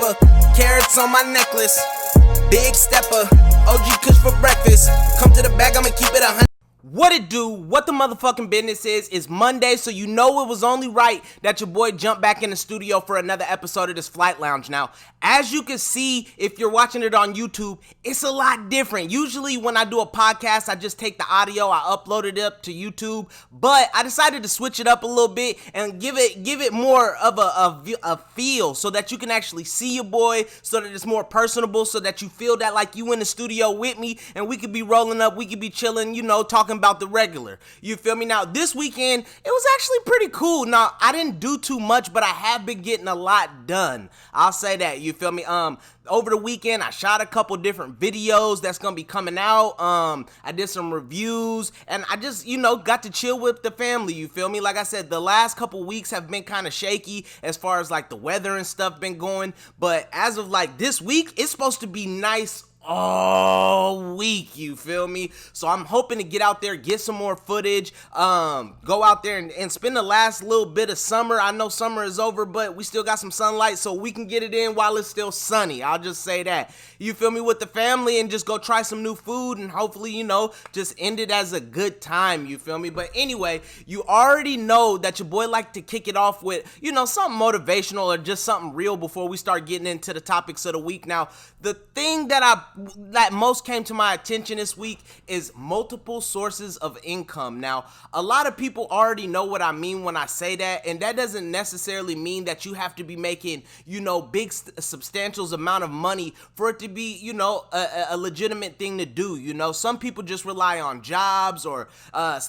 pepper, carrots on my necklace. Big stepper, OG Kush for breakfast. Come to the bag, I'ma keep it 100. What it do, what the motherfucking business is Monday, so you know it was only right that your boy jumped back in the studio for another episode of this Flight Lounge. Now, as you can see, if you're watching it on YouTube, it's a lot different. Usually when I do a podcast, I just take the audio, I upload it up to YouTube, but I decided to switch it up a little bit and give it more of a feel so that you can actually see your boy, so that it's more personable, so that you feel that like you in the studio with me and we could be rolling up, we could be chilling, you know, talking about the regular. You feel me? Now, this weekend, it was actually pretty cool. Now, I didn't do too much, but I have been getting a lot done. I'll say that. You feel me? Over the weekend, I shot a couple different videos that's gonna be coming out. I did some reviews, and I just, you know, got to chill with the family. You feel me? Like I said, the last couple weeks have been kind of shaky as far as like the weather and stuff been going. But as of like this week, it's supposed to be nice all week, you feel me? So I'm hoping to get out there, get some more footage, go out there and spend the last little bit of summer. I know summer is over, but we still got some sunlight, so we can get it in while it's still sunny. I'll just say that. You feel me? With the family, and just go try some new food, and hopefully, you know, just end it as a good time, you feel me? But anyway, you already know that your boy like to kick it off with, you know, something motivational or just something real before we start getting into the topics of the week. Now, the thing that most came to my attention this week is multiple sources of income. Now, a lot of people already know what I mean when I say that, and that doesn't necessarily mean that you have to be making, you know, big substantial amount of money for it to be, you know, a legitimate thing to do. You know, some people just rely on jobs or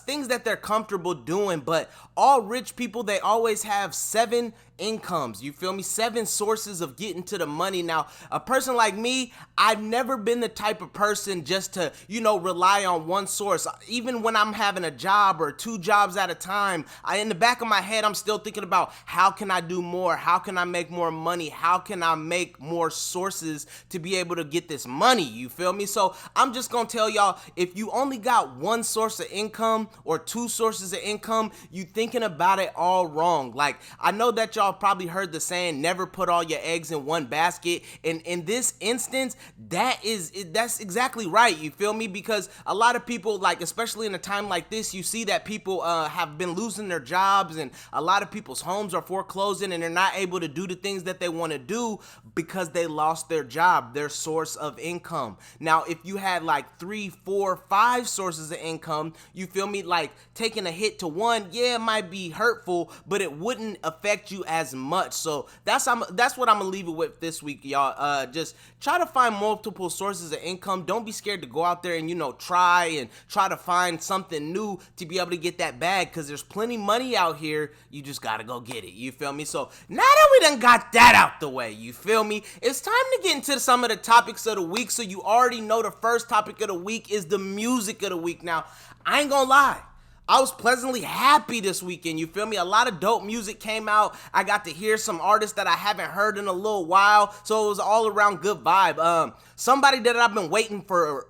things that they're comfortable doing, but all rich people, they always have 7 incomes. You feel me? 7 sources of getting to the money. Now, a person like me, I've never been the type of person just to, you know, rely on one source. Even when I'm having a job or 2 jobs at a time, in the back of my head, I'm still thinking about how can I do more? How can I make more money? How can I make more sources to be able to get this money? You feel me? So I'm just gonna tell y'all, if you only got 1 source of income or 2 sources of income, you thinking about it all wrong. Like, I know that y'all probably heard the saying, never put all your eggs in one basket, and in this instance, that's exactly right. You feel me? Because a lot of people, like, especially in a time like this, you see that people have been losing their jobs, and a lot of people's homes are foreclosing, and they're not able to do the things that they want to do because they lost their job, their source of income. Now, if you had like 3, 4, 5 sources of income, you feel me, like taking a hit to one, yeah, it might be hurtful, but it wouldn't affect you as much. So that's what I'm gonna leave it with this week, y'all. Just try to find multiple sources of income. Don't be scared to go out there and, you know, try to find something new to be able to get that bag, because there's plenty money out here. You just gotta go get it. You feel me? So now that we done got that out the way, you feel me, it's time to get into some of the topics of the week. So you already know the first topic of the week is the music of the week. Now, I ain't gonna lie, I was pleasantly happy this weekend, you feel me? A lot of dope music came out. I got to hear some artists that I haven't heard in a little while, so it was all around good vibe. Somebody that I've been waiting for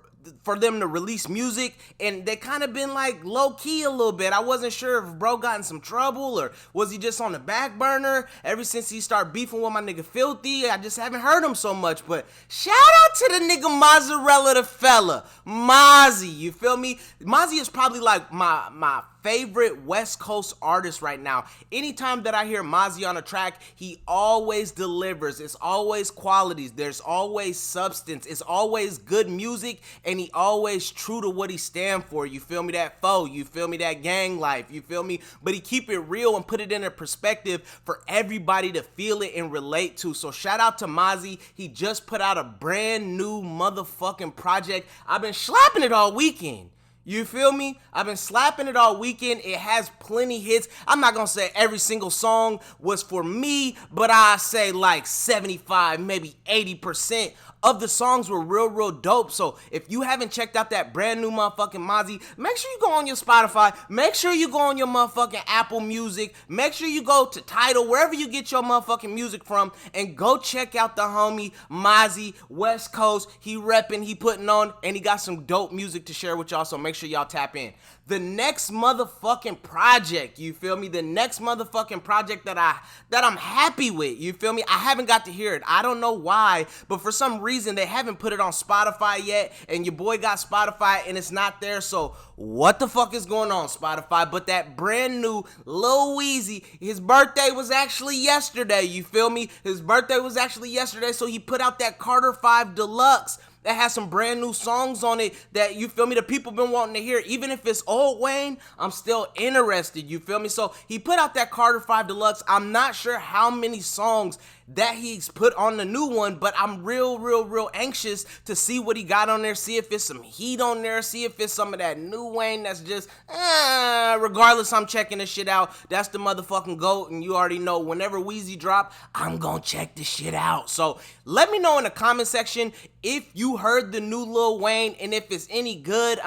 them to release music, and they kind of been like low-key a little bit. I wasn't sure if bro got in some trouble or was he just on the back burner. Ever since he started beefing with my nigga Filthy, I just haven't heard him so much. But shout out to the nigga Mozzarella the fella, Mozzie, you feel me? Mozzie is probably like my favorite West Coast artist right now. Anytime that I hear Mozzie on a track, he always delivers. It's always qualities. There's always substance. It's always good music, and he always true to what he stand for. You feel me? That foe. You feel me? That gang life. You feel me? But he keep it real and put it in a perspective for everybody to feel it and relate to. So shout out to Mozzie. He just put out a brand new motherfucking project. I've been slapping it all weekend. You feel me? I've been slapping it all weekend. It has plenty hits. I'm not gonna say every single song was for me, but I say like 75, maybe 80% of the songs were real dope. So if you haven't checked out that brand new motherfucking Mozzie, make sure you go on your Spotify, make sure you go on your motherfucking Apple Music, make sure you go to Tidal, wherever you get your motherfucking music from, and go check out the homie Mozzie, West Coast. He repping, he putting on, and he got some dope music to share with y'all. So make make sure y'all tap in. The next motherfucking project, you feel me? The next motherfucking project that I'm happy with, you feel me? I haven't got to hear it. I don't know why, but for some reason they haven't put it on Spotify yet, and your boy got Spotify and it's not there. So what the fuck is going on, Spotify? But that brand new Lil Weezy, his birthday was actually yesterday, you feel me? His birthday was actually yesterday, so he put out that Carter 5 Deluxe that has some brand new songs on it that, you feel me, the people been wanting to hear. Even if it's old Wayne, I'm still interested, you feel me? So he put out that Carter 5 Deluxe. I'm not sure how many songs that he's put on the new one, but I'm real anxious to see what he got on there, see if it's some heat on there, see if it's some of that new Wayne that's just, regardless, I'm checking this shit out. That's the motherfucking GOAT, and you already know whenever Weezy drop, I'm gonna check this shit out. So let me know in the comment section if you heard the new Lil Wayne and if it's any good.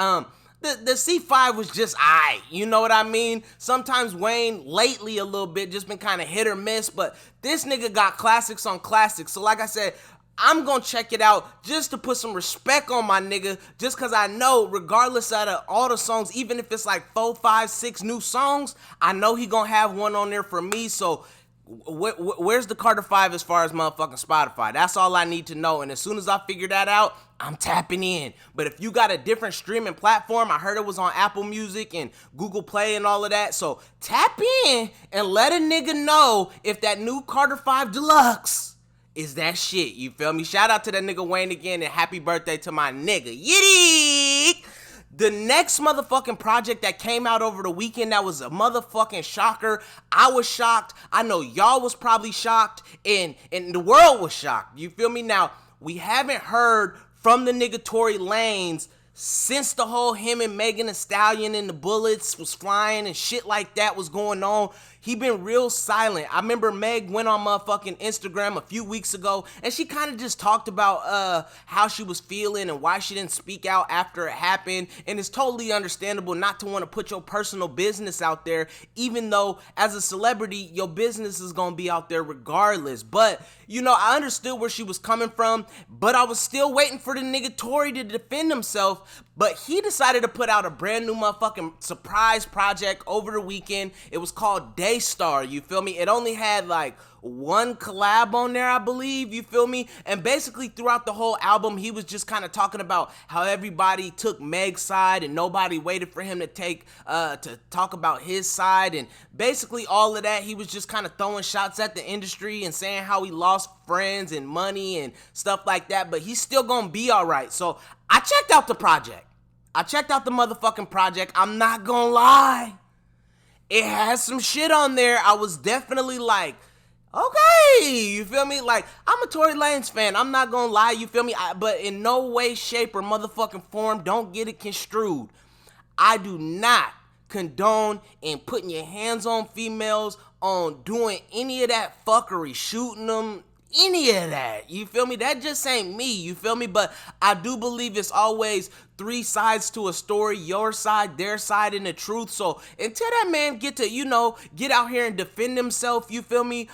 The C5 was just aight, you know what I mean? Sometimes Wayne, lately a little bit, just been kind of hit or miss, but this nigga got classics on classics. So like I said, I'm gonna check it out just to put some respect on my nigga, just cause I know regardless out of all the songs, even if it's like 4, 5, 6 new songs, I know he gonna have one on there for me. So where's the Carter 5 as far as motherfucking Spotify? That's all I need to know, and as soon as I figure that out, I'm tapping in. But if you got a different streaming platform, I heard it was on Apple Music and Google Play and all of that, so tap in and let a nigga know if that new Carter 5 Deluxe is that shit, you feel me? Shout out to that nigga Wayne again, and happy birthday to my nigga. Yiddy! The next motherfucking project that came out over the weekend that was a motherfucking shocker. I was shocked. I know y'all was probably shocked, and the world was shocked. You feel me? Now, we haven't heard from the nigga Tory Lanez since the whole him and Megan Thee Stallion and the bullets was flying and shit like that was going on. He been real silent. I remember Meg went on motherfucking Instagram a few weeks ago and she kind of just talked about how she was feeling and why she didn't speak out after it happened. And it's totally understandable not to want to put your personal business out there, even though as a celebrity, your business is going to be out there regardless. But, you know, I understood where she was coming from, but I was still waiting for the nigga Tory to defend himself. But he decided to put out a brand new motherfucking surprise project over the weekend. It was called Daystar, you feel me? It only had like one collab on there, I believe, you feel me? And basically throughout the whole album, he was just kind of talking about how everybody took Meg's side and nobody waited for him to talk about his side. And basically all of that, he was just kind of throwing shots at the industry and saying how he lost friends and money and stuff like that, but he's still gonna be all right. So I checked out the project. I checked out the motherfucking project. I'm not gonna lie. It has some shit on there. I was definitely like, okay, you feel me? Like, I'm a Tory Lanez fan. I'm not gonna lie, you feel me? But in no way, shape, or motherfucking form, don't get it construed. I do not condone in putting your hands on females, on doing any of that fuckery, shooting them, any of that, you feel me? That just ain't me, you feel me? But I do believe it's always 3 sides to a story, your side, their side, and the truth. So until that man get to, you know, get out here and defend himself, you feel me?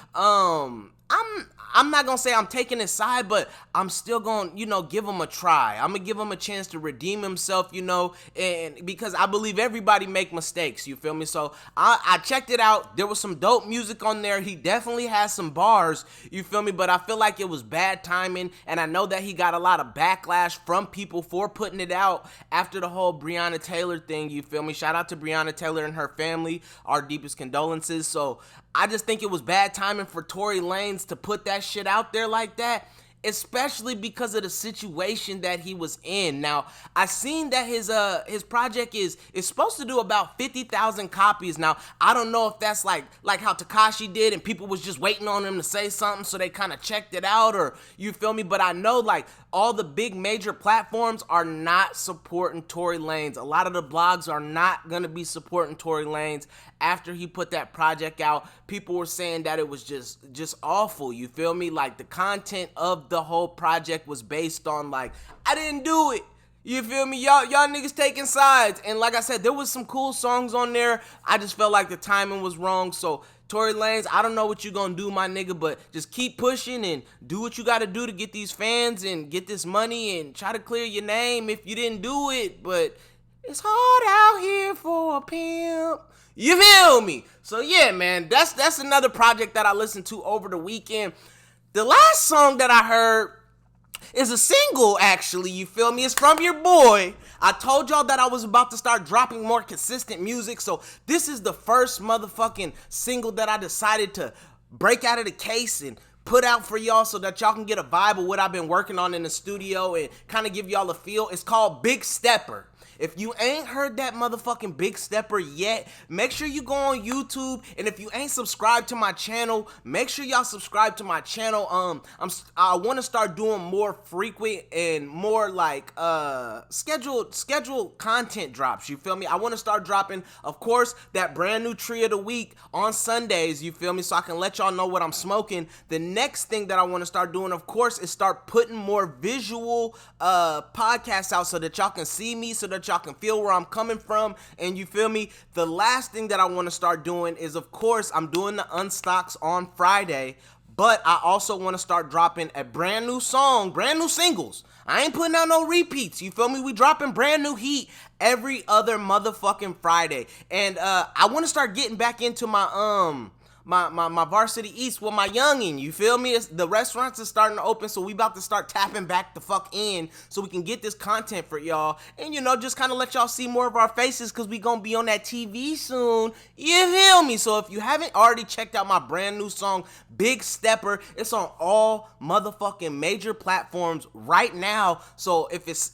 I'm not gonna say I'm taking his side, but I'm still gonna, you know, give him a try. I'm gonna give him a chance to redeem himself, you know, and because I believe everybody make mistakes, you feel me? So I checked it out. There was some dope music on there. He definitely has some bars, you feel me? But I feel like it was bad timing, and I know that he got a lot of backlash from people for putting it out after the whole Breonna Taylor thing, you feel me? Shout out to Breonna Taylor and her family. Our deepest condolences. So I just think it was bad timing for Tory Lanez to put that shit out there like that, especially because of the situation that he was in. Now, I seen that his project is supposed to do about 50,000 copies. Now, I don't know if that's like how Tekashi did and people was just waiting on him to say something so they kind of checked it out, or you feel me? But I know like all the big major platforms are not supporting Tory Lanez. A lot of the blogs are not going to be supporting Tory Lanez after he put that project out. People were saying that it was just awful, you feel me? Like the content of the whole project was based on like, I didn't do it. You feel me? Y'all niggas taking sides. And like I said, there was some cool songs on there. I just felt like the timing was wrong. So Tory Lanez, I don't know what you gonna do, my nigga, but just keep pushing and do what you gotta do to get these fans and get this money and try to clear your name if you didn't do it. But It's hard out here for a pimp. You feel me? So yeah, man, that's another project that I listened to over the weekend. The last song that I heard is a single, actually, you feel me? It's from your boy. I told y'all that I was about to start dropping more consistent music, so this is the first motherfucking single that I decided to break out of the case and put out for y'all so that y'all can get a vibe of what I've been working on in the studio and kind of give y'all a feel. It's called Big Stepper. If you ain't heard that motherfucking Big Stepper yet, make sure you go on YouTube. And if you ain't subscribed to my channel, make sure y'all subscribe to my channel. I want to start doing more frequent and more like scheduled content drops. You feel me? I want to start dropping, of course, that brand new tree of the week on Sundays. You feel me? So I can let y'all know what I'm smoking. The next thing that I want to start doing, of course, is start putting more visual podcasts out so that y'all can see me, so that y'all can feel where I'm coming from, and you feel me? The last thing that I want to start doing is, of course, I'm doing the unstocks on Friday, but I also want to start dropping a brand new song, brand new singles. I ain't putting out no repeats, you feel me? We dropping brand new heat every other motherfucking Friday, and I want to start getting back into my Varsity East with my youngin', you feel me? The restaurants are starting to open, so we about to start tapping back the fuck in so we can get this content for y'all, and you know, just kind of let y'all see more of our faces, because we gonna be on that TV soon, you feel me? So if you haven't already checked out my brand new song, Big Stepper, it's on all motherfucking major platforms right now, so if it's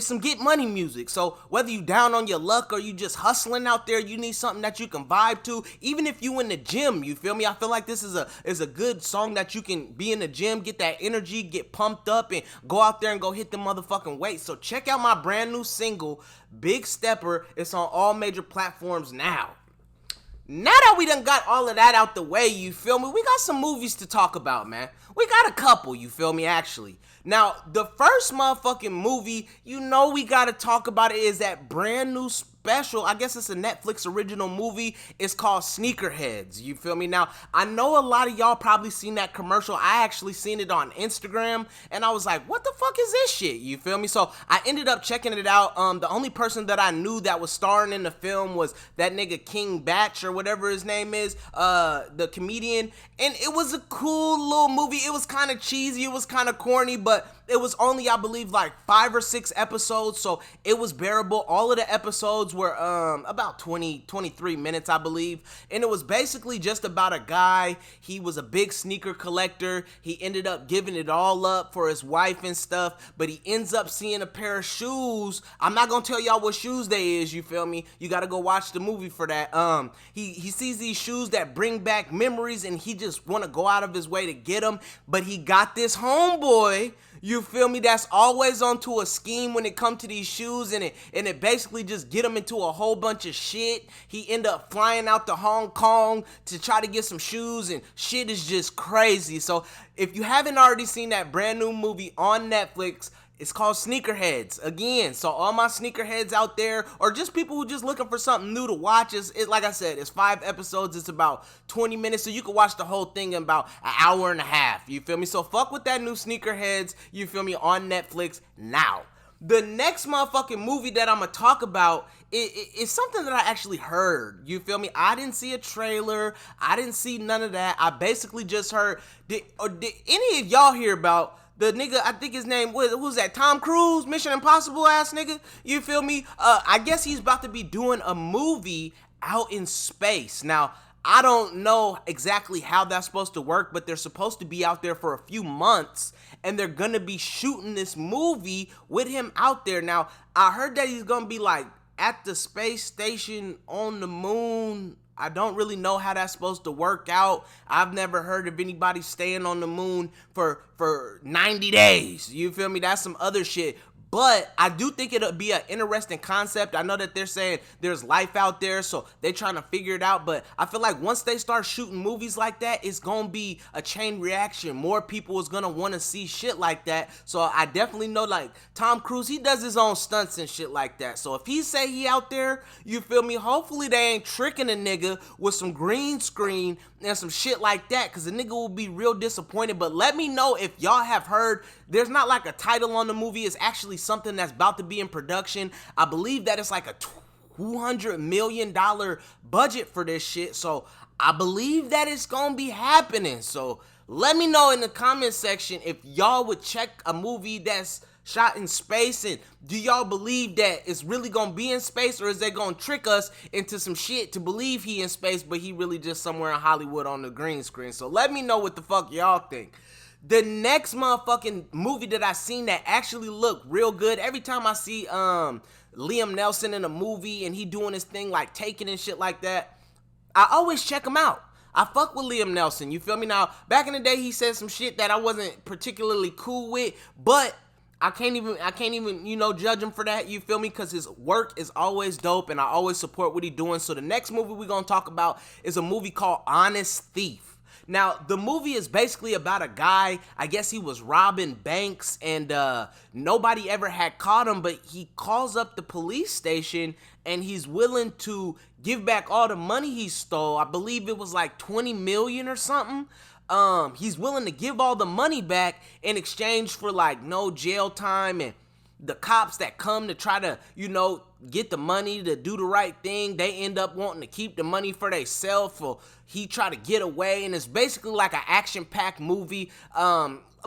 some get money music, so whether you down on your luck or you just hustling out there, you need something that you can vibe to, even if you in the gym, you feel me? I feel like this is a good song that you can be in the gym, get that energy, get pumped up, and go out there and go hit the motherfucking weights. So check out my brand new single, Big Stepper. It's on all major platforms now. Now that we done got all of that out the way, you feel me? We got some movies to talk about, man. We got a couple, you feel me, actually. Now, the first motherfucking movie, you know we gotta talk about it, is that brand new special. I guess it's a Netflix original movie. It's called Sneakerheads. You feel me? Now, I know a lot of y'all probably seen that commercial. I actually seen it on Instagram, and I was like, what the fuck is this shit? You feel me? So I ended up checking it out. The only person that I knew that was starring in the film was that nigga King Batch or whatever his name is, the comedian, and it was a cool little movie. It was kind of cheesy, it was kind of corny, but it was only, I believe, like 5 or 6 episodes, so it was bearable. All of the episodes were about 23 minutes, I believe, and it was basically just about a guy. He was a big sneaker collector. He ended up giving it all up for his wife and stuff, but he ends up seeing a pair of shoes. I'm not gonna tell y'all what shoes they is, you feel me? You gotta go watch the movie for that. He sees these shoes that bring back memories, and he just wanna go out of his way to get them, but he got this homeboy, you feel me, that's always onto a scheme when it comes to these shoes, and it basically just get him into a whole bunch of shit. He end up flying out to Hong Kong to try to get some shoes, and shit is just crazy. So if you haven't already seen that brand new movie on Netflix, it's called Sneakerheads. Again, so all my sneakerheads out there, or just people who just looking for something new to watch, like I said, it's 5 episodes. It's about 20 minutes, so you can watch the whole thing in about an hour and a half. You feel me? So fuck with that new Sneakerheads, you feel me, on Netflix now. The next motherfucking movie that I'm gonna talk about is something that I actually heard. You feel me? I didn't see a trailer. I didn't see none of that. I basically just heard. Did any of y'all hear about the nigga? I think his name was, who's that? Tom Cruise, Mission Impossible ass nigga. You feel me? I guess he's about to be doing a movie out in space. Now, I don't know exactly how that's supposed to work, but they're supposed to be out there for a few months, and they're gonna be shooting this movie with him out there. Now, I heard that he's gonna be like at the space station on the moon. I don't really know how that's supposed to work out. I've never heard of anybody staying on the moon for 90 days. You feel me? That's some other shit. But I do think it'll be an interesting concept. I know that they're saying there's life out there, so they're trying to figure it out. But I feel like once they start shooting movies like that, it's going to be a chain reaction. More people is going to want to see shit like that. So I definitely know, like, Tom Cruise, he does his own stunts and shit like that. So if he say he out there, you feel me, hopefully they ain't tricking a nigga with some green screen and some shit like that, because the nigga will be real disappointed. But let me know if y'all have heard. There's not like a title on the movie. It's actually something that's about to be in production. I believe that it's like a $200 million budget for this shit. So I believe that it's gonna be happening. So let me know in the comment section if y'all would check a movie that's shot in space, and do y'all believe that it's really gonna be in space, or is they gonna trick us into some shit to believe he in space but he really just somewhere in Hollywood on the green screen? So let me know what the fuck y'all think. The next motherfucking movie that I seen that actually looked real good, every time I see Liam Nelson in a movie and he doing his thing like Taken and shit like that, I always check him out. I fuck with Liam Nelson, you feel me? Now, back in the day he said some shit that I wasn't particularly cool with, but I can't even, you know, judge him for that, you feel me? Because his work is always dope and I always support what he's doing. So the next movie we're gonna talk about is a movie called Honest Thief. Now, the movie is basically about a guy, I guess he was robbing banks and nobody ever had caught him, but he calls up the police station and he's willing to give back all the money he stole. I believe it was like 20 million or something. He's willing to give all the money back in exchange for like no jail time, and the cops that come to try to, you know, get the money to do the right thing, they end up wanting to keep the money for themselves, or he try to get away. And it's basically like an action-packed movie.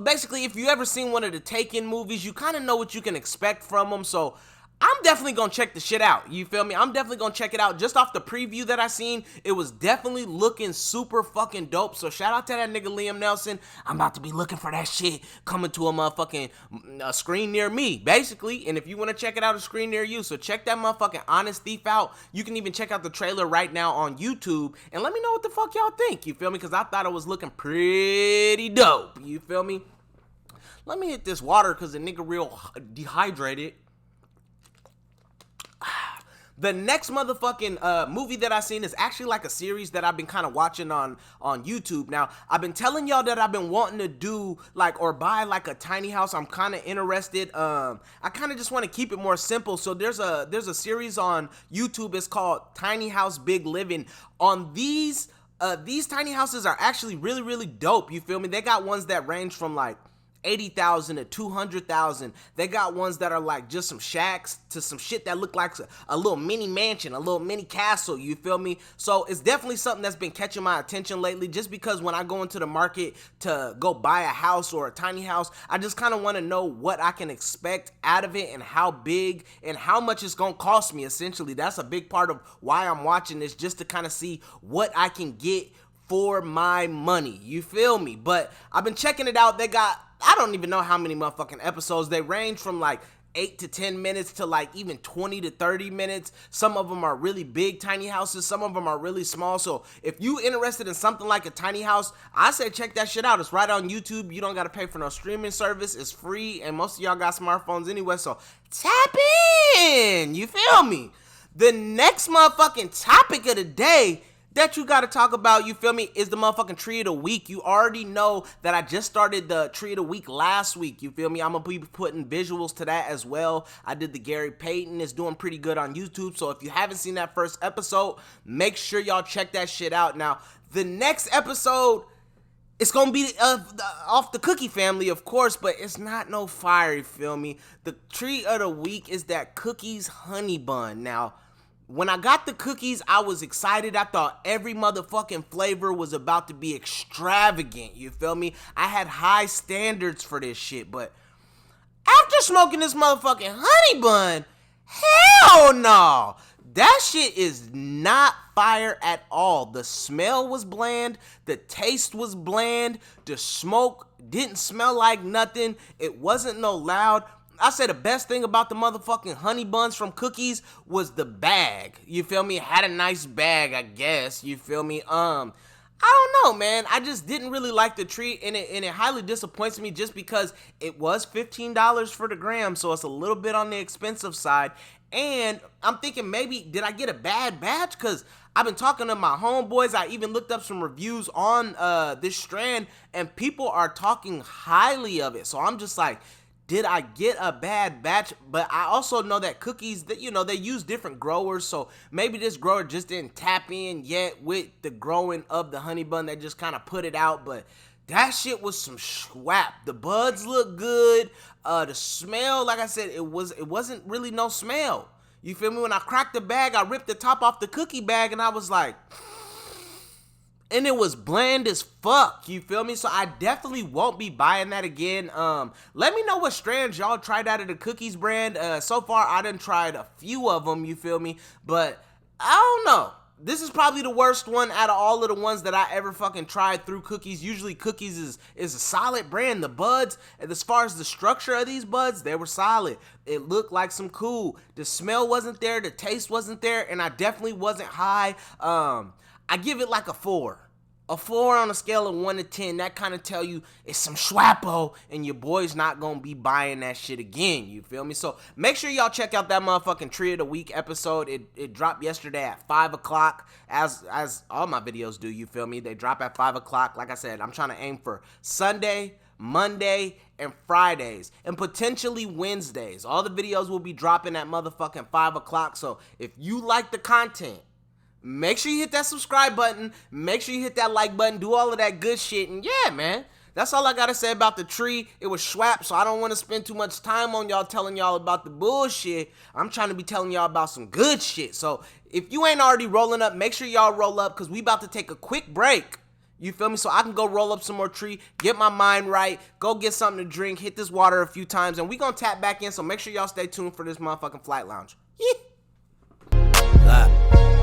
Basically, if you ever seen one of the Taken movies, you kind of know what you can expect from them. So I'm definitely gonna check the shit out, you feel me? I'm definitely gonna check it out. Just off the preview that I seen, it was definitely looking super fucking dope. So shout out to that nigga Liam Nelson. I'm about to be looking for that shit coming to a motherfucking screen near me, basically. And if you want to check it out, a screen near you. So check that motherfucking Honest Thief out. You can even check out the trailer right now on YouTube and let me know what the fuck y'all think, you feel me? Because I thought it was looking pretty dope, you feel me? Let me hit this water because the nigga real dehydrated. The next motherfucking movie that I seen is actually like a series that I've been kind of watching on YouTube. Now, I've been telling y'all that I've been wanting to do like, or buy like a tiny house. I'm kind of interested. I kind of just want to keep it more simple. So there's a series on YouTube. It's called Tiny House Big Living. On these tiny houses are actually really, really dope. You feel me? They got ones that range from like 80,000 to 200,000. They got ones that are like just some shacks to some shit that look like a little mini mansion, a little mini castle, you feel me? So it's definitely something that's been catching my attention lately, just because when I go into the market to go buy a house or a tiny house, I just kind of want to know what I can expect out of it and how big and how much it's gonna cost me. Essentially, that's a big part of why I'm watching this, just to kind of see what I can get for my money, you feel me? But I've been checking it out. They got, I don't even know how many motherfucking episodes. They range from like 8 to 10 minutes to like even 20 to 30 minutes. Some of them are really big tiny houses. Some of them are really small. So if you interested in something like a tiny house, I say check that shit out. It's right on YouTube. You don't got to pay for no streaming service. It's free. And most of y'all got smartphones anyway. So tap in. You feel me? The next motherfucking topic of the day that you gotta talk about, you feel me, is the motherfucking Tree of the Week. You already know that I just started the Tree of the Week last week, you feel me? I'm gonna be putting visuals to that as well. I did the Gary Payton. It's doing pretty good on YouTube, so if you haven't seen that first episode, make sure y'all check that shit out. Now, the next episode, it's gonna be off the Cookie family, of course, but it's not no fire, you feel me? The Tree of the Week is that Cookies Honey Bun. Now, when I got the cookies, I was excited. I thought every motherfucking flavor was about to be extravagant, you feel me? I had high standards for this shit, but after smoking this motherfucking honey bun, hell no! That shit is not fire at all. The smell was bland, the taste was bland, the smoke didn't smell like nothing, it wasn't no loud. I say the best thing about the motherfucking honey buns from Cookies was the bag. You feel me? It had a nice bag, I guess. You feel me? I don't know, man. I just didn't really like the treat, and it highly disappoints me just because it was $15 for the gram, so it's a little bit on the expensive side. And I'm thinking, maybe did I get a bad batch? Because I've been talking to my homeboys. I even looked up some reviews on this strand, and people are talking highly of it. So I'm just like, did I get a bad batch? But I also know that Cookies, that, you know, they use different growers, so maybe this grower just didn't tap in yet with the growing of the honey bun. They just kind of put it out. But That shit was some swap. The buds look good. The smell, like I said, it wasn't really no smell. You feel me? When I cracked the bag, I ripped the top off the cookie bag and I was like, and it was bland as fuck, you feel me? So I definitely won't be buying that again. Let me know what strands y'all tried out of the cookies brand. So far, I done tried a few of them, you feel me? But I don't know. This is probably the worst one out of all of the ones that I ever fucking tried through cookies. Usually cookies is a solid brand. The buds, as far as the structure of these buds, they were solid. It looked like some cool. The smell wasn't there. The taste wasn't there. And I definitely wasn't high. I give it like a 4. A 4 on a scale of 1 to 10. That kind of tell you it's some schwappo and your boy's not going to be buying that shit again. You feel me? So make sure y'all check out that motherfucking Tree of the Week episode. It dropped yesterday at 5 o'clock as all my videos do. You feel me? They drop at 5 o'clock. Like I said, I'm trying to aim for Sunday, Monday, and Fridays, and potentially Wednesdays. All the videos will be dropping at motherfucking 5 o'clock. So if you like the content, make sure you hit that subscribe button. Make sure you hit that like button. Do all of that good shit. And yeah, man, that's all I got to say about the tree. It was swap, so I don't want to spend too much time on y'all telling y'all about the bullshit. I'm trying to be telling y'all about some good shit. So if you ain't already rolling up, make sure y'all roll up because we about to take a quick break. You feel me? So I can go roll up some more tree, get my mind right, go get something to drink, hit this water a few times, and we going to tap back in. So make sure y'all stay tuned for this motherfucking flight lounge.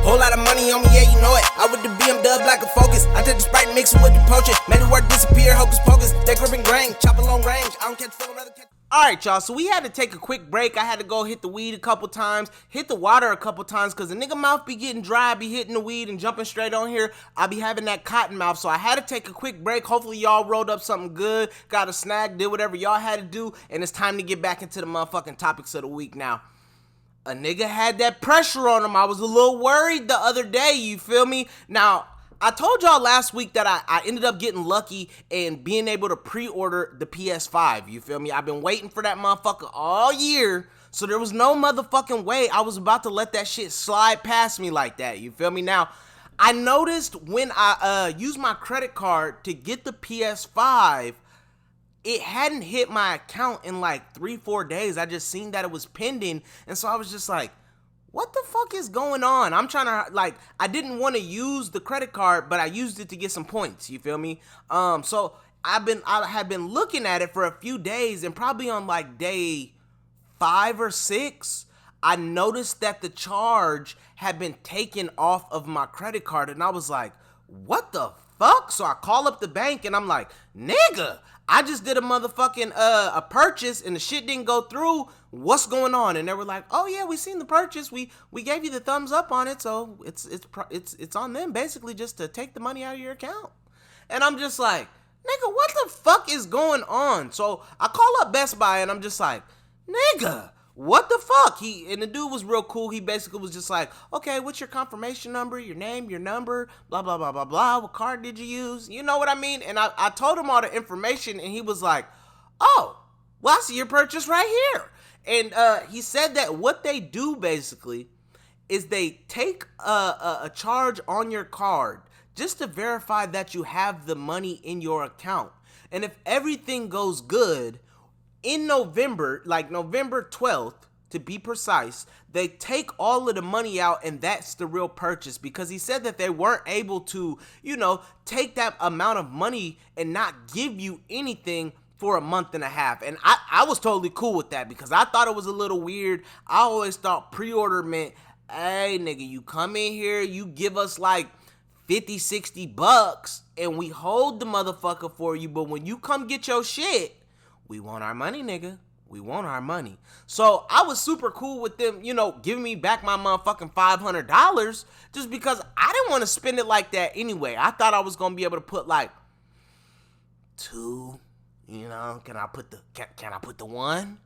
Whole lot of money on me, yeah, you know it. I with the BMW like a Focus. I take the Sprite and mix it with the potion. Made it work disappear, hocus pocus. They gripping grain, chop a long range. I don't catch full, rather catch. Alright, y'all, so we had to take a quick break. I had to go hit the weed a couple times, hit the water a couple times, because the nigga mouth be getting dry. I be hitting the weed and jumping straight on here. I be having that cotton mouth, so I had to take a quick break. Hopefully y'all rolled up something good, got a snack, did whatever y'all had to do, and it's time to get back into the motherfucking topics of the week now. A nigga had that pressure on him. I was a little worried the other day, you feel me? Now, I told y'all last week that I ended up getting lucky and being able to pre-order the PS5, you feel me? I've been waiting for that motherfucker all year, so there was no motherfucking way I was about to let that shit slide past me like that, you feel me? Now, I noticed when I used my credit card to get the PS5, it hadn't hit my account in like 3-4 days. I just seen that it was pending. And so I was just like, what the fuck is going on? I'm trying to, like, I didn't want to use the credit card, but I used it to get some points. You feel me? So I had been looking at it for a few days, and probably on like day 5 or 6, I noticed that the charge had been taken off of my credit card. And I was like, what the fuck? So I call up the bank and I'm like, nigga, I just did a motherfucking a purchase and the shit didn't go through. What's going on? And they were like, oh yeah, we seen the purchase. We gave you the thumbs up on it, so it's on them basically just to take the money out of your account. And I'm just like, nigga, what the fuck is going on? So I call up Best Buy and I'm just like, nigga, what the fuck? And the dude was real cool. He basically was just like, okay, what's your confirmation number, your name, your number, blah, blah, blah, blah, blah. What card did you use? You know what I mean? And I told him all the information and he was like, oh, well, I see your purchase right here. And he said that what they do basically is they take a charge on your card just to verify that you have the money in your account. And if everything goes good, in November, like November 12th, to be precise, they take all of the money out and that's the real purchase, because he said that they weren't able to, take that amount of money and not give you anything for a month and a half. And I was totally cool with that because I thought it was a little weird. I always thought pre-order meant, hey, nigga, you come in here, you give us like 50, 60 bucks and we hold the motherfucker for you. But when you come get your shit, we want our money, nigga. We want our money. So I was super cool with them, giving me back my motherfucking $500 just because I didn't want to spend it like that anyway. I thought I was going to be able to put like 2, can I put the 1?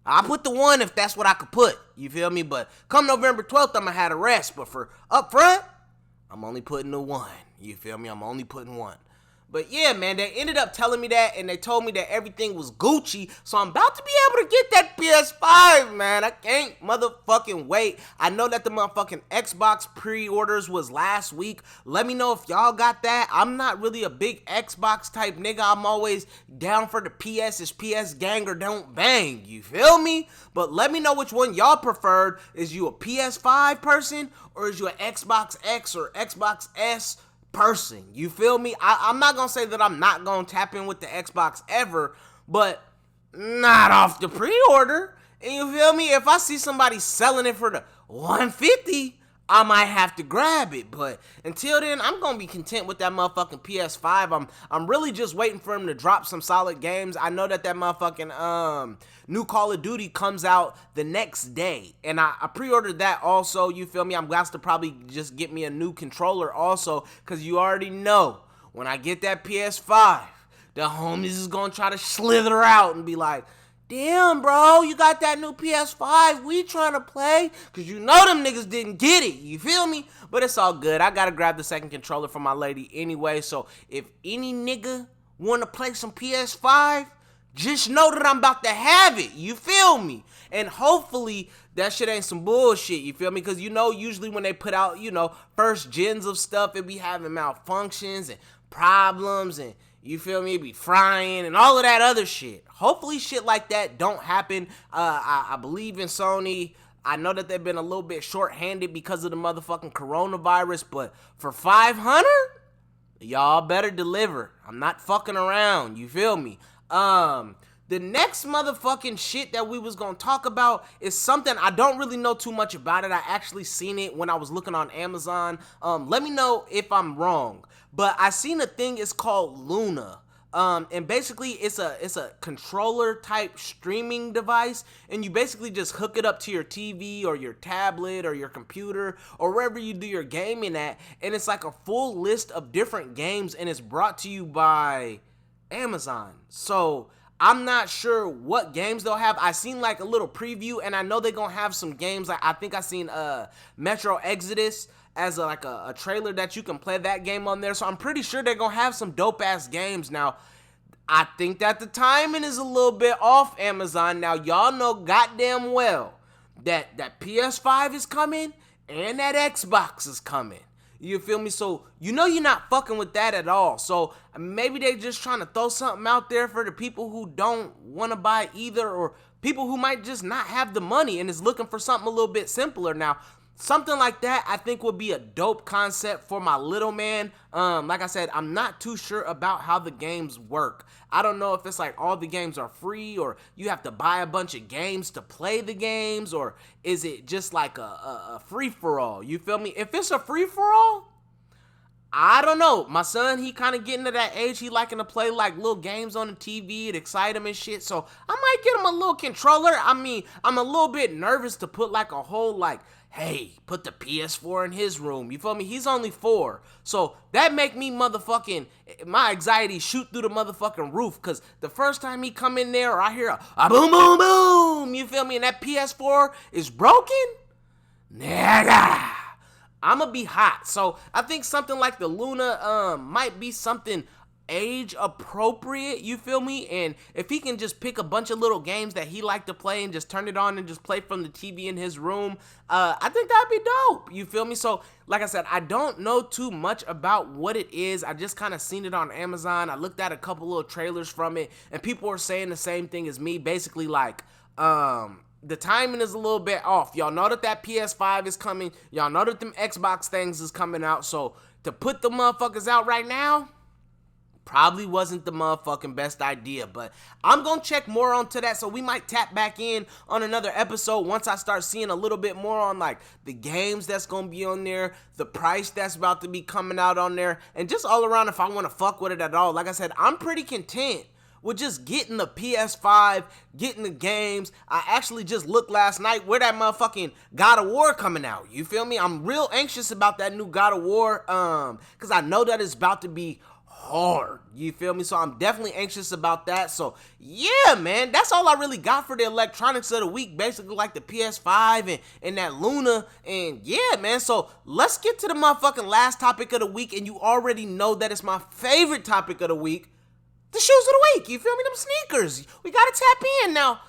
I'll put the 1 if that's what I could put. You feel me? But come November 12th, I'm going to have the rest. But for up front, I'm only putting the 1. You feel me? I'm only putting 1. But yeah, man, they ended up telling me that, and they told me that everything was Gucci. So I'm about to be able to get that PS5, man. I can't motherfucking wait. I know that the motherfucking Xbox pre-orders was last week. Let me know if y'all got that. I'm not really a big Xbox type nigga. I'm always down for the PS. It's PS gang or don't bang. You feel me? But let me know which one y'all preferred. Is you a PS5 person, or is you an Xbox X or Xbox S person? You feel me? I'm not gonna say that I'm not gonna tap in with the Xbox ever, but not off the pre-order. And you feel me? If I see somebody selling it for the 150, I might have to grab it. But until then, I'm gonna be content with that motherfucking PS5. I'm really just waiting for him to drop some solid games. I know that motherfucking new Call of Duty comes out the next day, and I pre-ordered that also. You feel me? I'm glad to probably just get me a new controller also, cause you already know when I get that PS5, the homies is gonna try to slither out and be like, damn, bro, you got that new PS5. We trying to play. Because you know them niggas didn't get it. You feel me? But it's all good. I got to grab the second controller for my lady anyway. So if any nigga want to play some PS5, just know that I'm about to have it. You feel me? And hopefully that shit ain't some bullshit. You feel me? Because you know, usually when they put out, you know, first gens of stuff, it be having malfunctions and problems, and you feel me? It be frying and all of that other shit. Hopefully shit like that don't happen. I believe in Sony. I know that they've been a little bit short-handed because of the motherfucking coronavirus, but for 500, y'all better deliver. I'm not fucking around. You feel me? The next motherfucking shit that we was gonna talk about is something I don't really know too much about it. I actually seen it when I was looking on Amazon. Let me know if I'm wrong. But I seen a thing, it's called Luna. And basically it's a controller type streaming device, and you basically just hook it up to your TV or your tablet or your computer or wherever you do your gaming at, and it's like a full list of different games, and it's brought to you by Amazon. So I'm not sure what games they'll have. I seen like a little preview, and I know they're gonna have some games. Like I think I seen Metro Exodus as a trailer that you can play that game on there. So I'm pretty sure they're gonna have some dope ass games. Now, I think that the timing is a little bit off, Amazon. Now, y'all know goddamn well that PS5 is coming and that Xbox is coming. You feel me? So you know you're not fucking with that at all. So maybe they just trying to throw something out there for the people who don't want to buy either, or people who might just not have the money and is looking for something a little bit simpler. Now, something like that I think would be a dope concept for my little man. Like I said, I'm not too sure about how the games work. I don't know if it's like all the games are free, or you have to buy a bunch of games to play the games, or is it just like a free-for-all? You feel me? If it's a free-for-all, I don't know. My son, he kind of getting to that age. He liking to play like little games on the TV. It excite him and shit. So I might get him a little controller. I mean, I'm a little bit nervous to put like a whole like, hey, put the PS4 in his room. You feel me? He's only 4. So that make me motherfucking, my anxiety shoot through the motherfucking roof. Because the first time he come in there, or I hear a boom, boom, boom. You feel me? And that PS4 is broken? Nigga, I'ma be hot. So I think something like the Luna might be something age appropriate, you feel me? And if he can just pick a bunch of little games that he like to play and just turn it on and just play from the TV in his room, I think that'd be dope, you feel me? So like I said, I don't know too much about what it is. I just kind of seen it on Amazon. I looked at a couple little trailers from it, and people are saying the same thing as me, basically like the timing is a little bit off. Y'all know that PS5 is coming. Y'all know that them Xbox things is coming out. So to put the motherfuckers out right now probably wasn't the motherfucking best idea. But I'm going to check more onto that. So we might tap back in on another episode once I start seeing a little bit more on like the games that's going to be on there, the price that's about to be coming out on there, and just all around if I want to fuck with it at all. Like I said, I'm pretty content with just getting the PS5, getting the games. I actually just looked last night where that motherfucking God of War coming out. You feel me? I'm real anxious about that new God of War, because I know that it's about to be hard. You feel me? So I'm definitely anxious about that. So yeah, man, that's all I really got for the electronics of the week. Basically like the PS5 and that Luna. And yeah, man, so let's get to the motherfucking last topic of the week. And you already know that it's my favorite topic of the week. The shoes of the week. You feel me? Them sneakers. We gotta tap in. Now,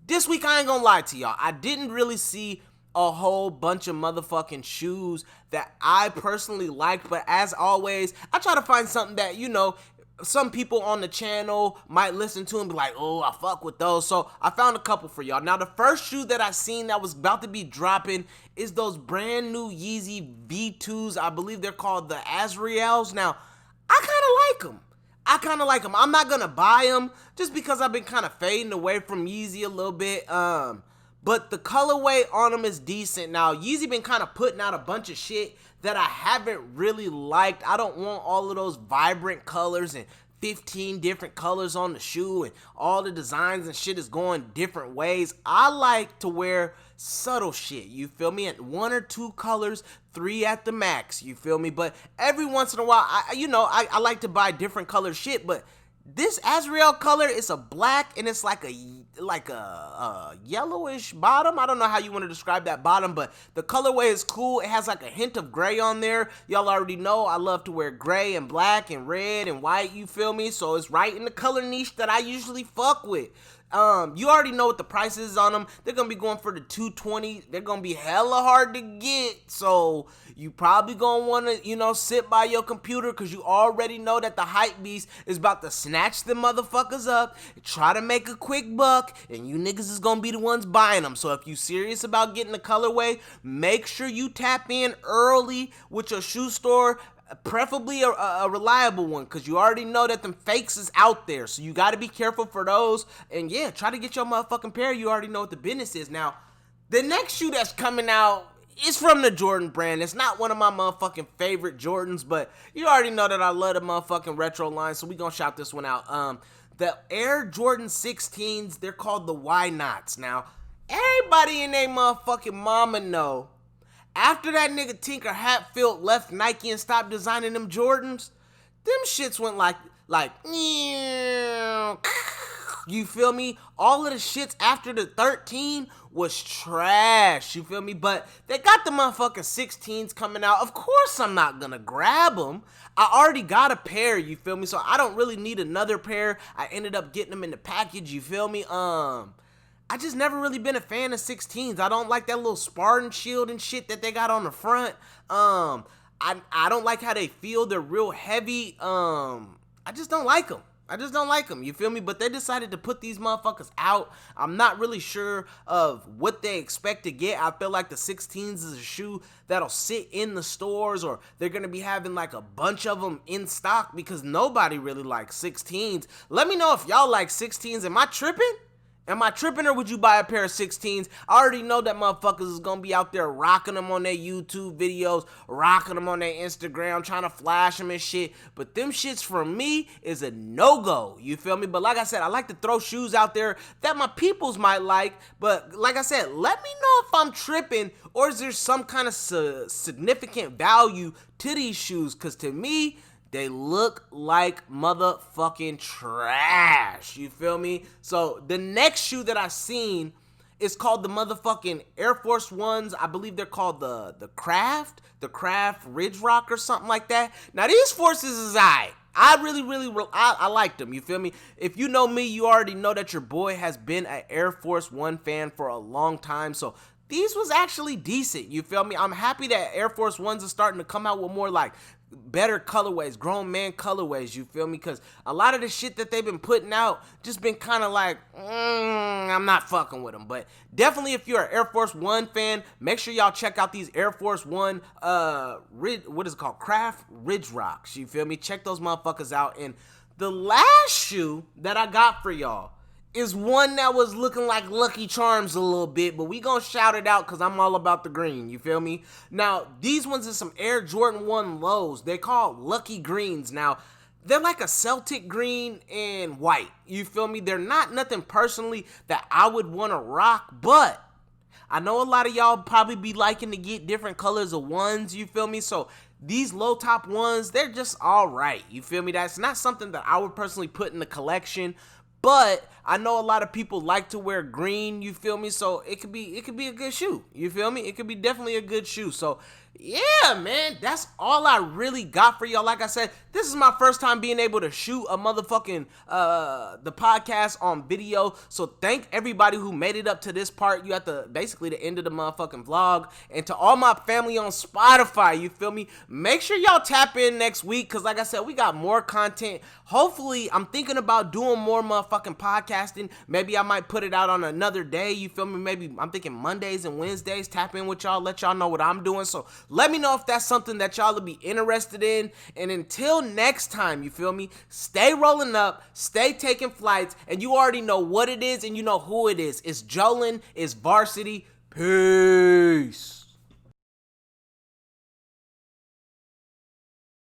this week I ain't gonna lie to y'all. I didn't really see a whole bunch of motherfucking shoes that I personally liked, but as always, I try to find something that, you know, some people on the channel might listen to and be like, oh, I fuck with those. So I found a couple for y'all. Now, the first shoe that I seen that was about to be dropping is those brand new Yeezy V2s. I believe they're called the Azraels. Now, I kind of like them. I'm not gonna buy them just because I've been kind of fading away from Yeezy a little bit. But the colorway on them is decent. Now, Yeezy been kind of putting out a bunch of shit that I haven't really liked. I don't want all of those vibrant colors and 15 different colors on the shoe and all the designs and shit is going different ways. I like to wear subtle shit, you feel me? At 1 or 2 colors, 3 at the max, you feel me? But every once in a while, I like to buy different color shit, but this Azrael color is a black and it's like a yellowish bottom. I don't know how you want to describe that bottom, but the colorway is cool. It has like a hint of gray on there. Y'all already know I love to wear gray and black and red and white, you feel me? So it's right in the color niche that I usually fuck with. You already know what the price is on them. They're gonna be going for the $220. They're gonna be hella hard to get. So you probably gonna wanna, sit by your computer because you already know that the hype beast is about to snatch the motherfuckers up, try to make a quick buck, and you niggas is gonna be the ones buying them. So if you serious about getting the colorway, make sure you tap in early with your shoe store. Preferably a reliable one, because you already know that them fakes is out there, so you got to be careful for those. And yeah, try to get your motherfucking pair. You already know what the business is. Now, the next shoe that's coming out is from the Jordan brand. It's not one of my motherfucking favorite Jordans, but you already know that I love the motherfucking retro line, so we gonna shout this one out. The Air Jordan 16s, they're called the Why Nots. Now, everybody in their motherfucking mama know, after that nigga Tinker Hatfield left Nike and stopped designing them Jordans, them shits went like, you feel me? All of the shits after the 13 was trash, you feel me? But they got the motherfucking 16s coming out. Of course I'm not gonna grab them. I already got a pair, you feel me? So I don't really need another pair. I ended up getting them in the package, you feel me? I just never really been a fan of 16s. I don't like that little Spartan shield and shit that they got on the front. I don't like how they feel. They're real heavy. I just don't like them. You feel me? But they decided to put these motherfuckers out. I'm not really sure of what they expect to get. I feel like the 16s is a shoe that'll sit in the stores, or they're going to be having like a bunch of them in stock because nobody really likes 16s. Let me know if y'all like 16s. Am I tripping? Or would you buy a pair of 16s? I already know that motherfuckers is gonna be out there rocking them on their YouTube videos, rocking them on their Instagram, trying to flash them and shit. But them shits for me is a no-go. You feel me? But like I said, I like to throw shoes out there that my peoples might like. But like I said, let me know if I'm tripping or is there some kind of significant value to these shoes? Because to me, they look like motherfucking trash. You feel me? So the next shoe that I seen is called the motherfucking Air Force Ones. I believe they're called the Craft Ridge Rock or something like that. Now these forces is I liked them. You feel me? If you know me, you already know that your boy has been an Air Force One fan for a long time. So these was actually decent. You feel me? I'm happy that Air Force Ones are starting to come out with more like better colorways, grown man colorways, you feel me? Because a lot of the shit that they've been putting out just been kind of like, I'm not fucking with them. But definitely if you're an Air Force One fan, make sure y'all check out these Air Force One, Craft Ridge Rocks, you feel me? Check those motherfuckers out. And the last shoe that I got for y'all is one that was looking like Lucky Charms a little bit, but we gonna shout it out because I'm all about the green, you feel me? Now, these ones are some Air Jordan 1 lows. They're called Lucky Greens. Now, they're like a Celtic green and white, you feel me? They're not nothing personally that I would want to rock, but I know a lot of y'all probably be liking to get different colors of ones, you feel me? So these low top ones, they're just all right. You feel me? That's not something that I would personally put in the collection. But I know a lot of people like to wear green, you feel me? So it could be a good shoe. You feel me? It could be definitely a good shoe. So yeah, man, that's all I really got for y'all. Like I said, this is my first time being able to shoot a motherfucking the podcast on video. So thank everybody who made it up to this part. You at the basically the end of the motherfucking vlog. And to all my family on Spotify, you feel me? Make sure y'all tap in next week, because like I said, we got more content. Hopefully, I'm thinking about doing more motherfucking podcasting. Maybe I might put it out on another day, you feel me? Maybe I'm thinking Mondays and Wednesdays. Tap in with y'all, let y'all know what I'm doing. So let me know if that's something that y'all would be interested in. And until next time, you feel me? Stay rolling up, stay taking flights, and you already know what it is and you know who it is. It's Jolin, it's Varsity. Peace.